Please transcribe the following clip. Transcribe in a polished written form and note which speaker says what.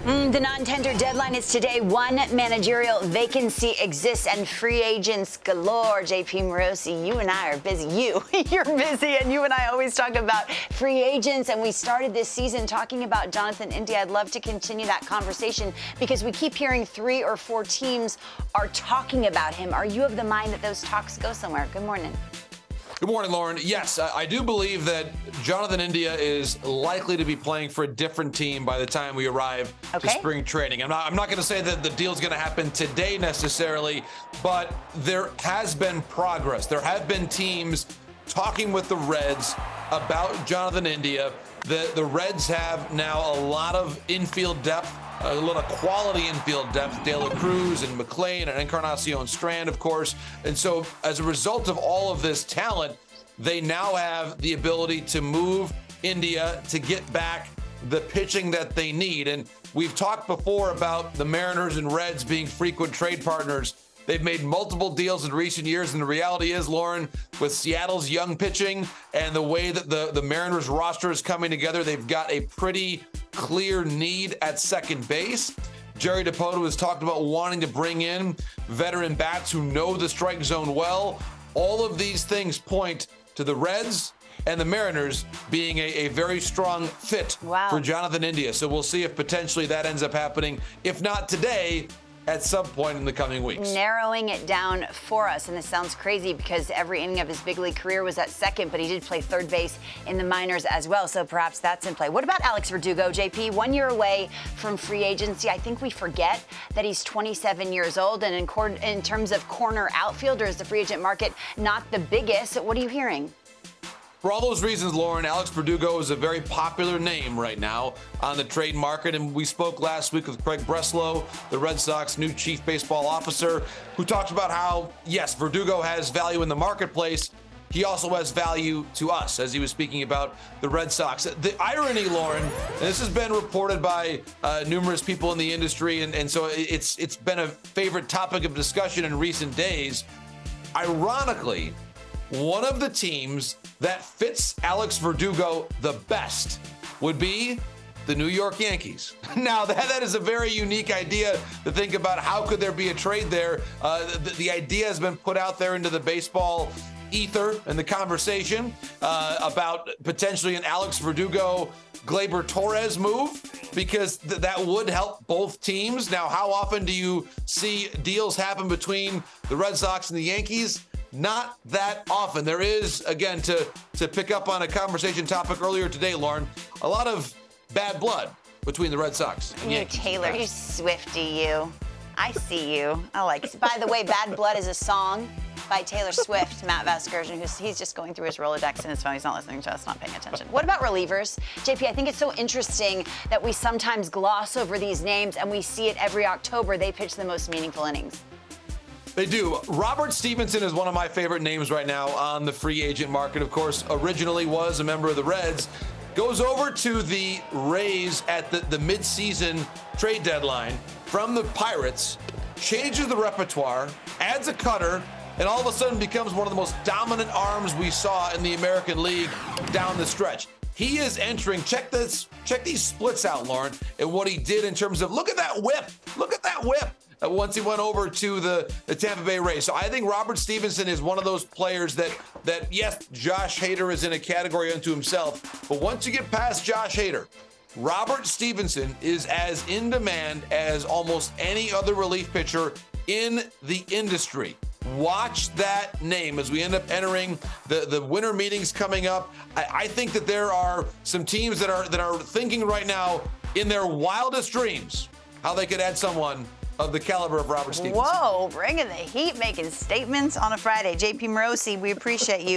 Speaker 1: The non-tender deadline is today. One managerial vacancy exists and free agents galore. JP Morosi, you and I are busy. You're busy, and you and I always talk about free agents. And we started this season talking about Jonathan India. I'd love to continue that conversation because we keep hearing 3 or 4 teams are talking about him. Are you of the mind that those talks go somewhere? Good morning.
Speaker 2: Good morning, Lauren. Yes, I do believe that Jonathan India is likely to be playing for a different team by the time we arrive to spring training. I'm not going to say that the deal's going to happen today necessarily, but there has been progress. There have been teams talking with the Reds about Jonathan India. The Reds have now a lot of infield depth, a lot of quality infield depth, De La Cruz and McLean and Encarnacion Strand, of course. And so as a result of all of this talent, they now have the ability to move India to get back the pitching that they need. And we've talked before about the Mariners and Reds being frequent trade partners. They've made multiple deals in recent years, and the reality is, Lauren, with Seattle's young pitching and the way that the Mariners roster is coming together, they've got a pretty clear need at second base. Jerry Dipoto has talked about wanting to bring in veteran bats who know the strike zone well. All of these things point to the Reds and the Mariners being a very strong fit for Jonathan India. So we'll see if potentially that ends up happening. If not today, at some point in the coming weeks.
Speaker 1: Narrowing it down for us, and this sounds crazy because every inning of his big league career was at second, but he did play third base in the minors as well, so perhaps that's in play. What about Alex Verdugo, JP? 1 year away from free agency. I think we forget that he's 27 years old, and in terms of corner outfielders, the free agent market, not the biggest. What are you hearing?
Speaker 2: For all those reasons, Lauren, Alex Verdugo is a very popular name right now on the trade market. And we spoke last week with Craig Breslow, the Red Sox new chief baseball officer, who talked about how, yes, Verdugo has value in the marketplace. He also has value to us, as he was speaking about the Red Sox. The irony, Lauren, and this has been reported by numerous people in the industry, and so it's been a favorite topic of discussion in recent days. Ironically, one of the teams that fits Alex Verdugo the best would be the New York Yankees. Now, that is a very unique idea to think about. How could there be a trade there? The idea has been put out there into the baseball ether and the conversation about potentially an Alex Verdugo Gleyber Torres move, because that would help both teams. Now, how often do you see deals happen between the Red Sox and the Yankees? Not that often. There is, again, to pick up on a conversation topic earlier today, Lauren, a lot of bad blood between the Red Sox and Yankees.
Speaker 1: Taylor, you Swiftie, you. I see you. I like it. By the way, Bad Blood is a song by Taylor Swift, Matt Vasgersian, he's just going through his Rolodex in his phone. He's not listening to us, not paying attention. What about relievers? JP, I think it's so interesting that we sometimes gloss over these names, and we see it every October. They pitch the most meaningful innings.
Speaker 2: They do. Robert Stevenson is one of my favorite names right now on the free agent market. Of course, originally was a member of the Reds. Goes over to the Rays at the mid-season trade deadline from the Pirates, changes the repertoire, adds a cutter, and all of a sudden becomes one of the most dominant arms we saw in the American League down the stretch. He is entering, check these splits out, Lauren, and what he did in terms of, look at that whip, once he went over to the Tampa Bay Rays. So I think Robert Stevenson is one of those players that yes, Josh Hader is in a category unto himself, but once you get past Josh Hader, Robert Stevenson is as in demand as almost any other relief pitcher in the industry. Watch that name as we end up entering the winter meetings coming up. I think that there are some teams that are thinking right now in their wildest dreams how they could add someone of the caliber of Robert Stevenson.
Speaker 1: Whoa, bringing the heat, making statements on a Friday. JP Morosi, we appreciate you.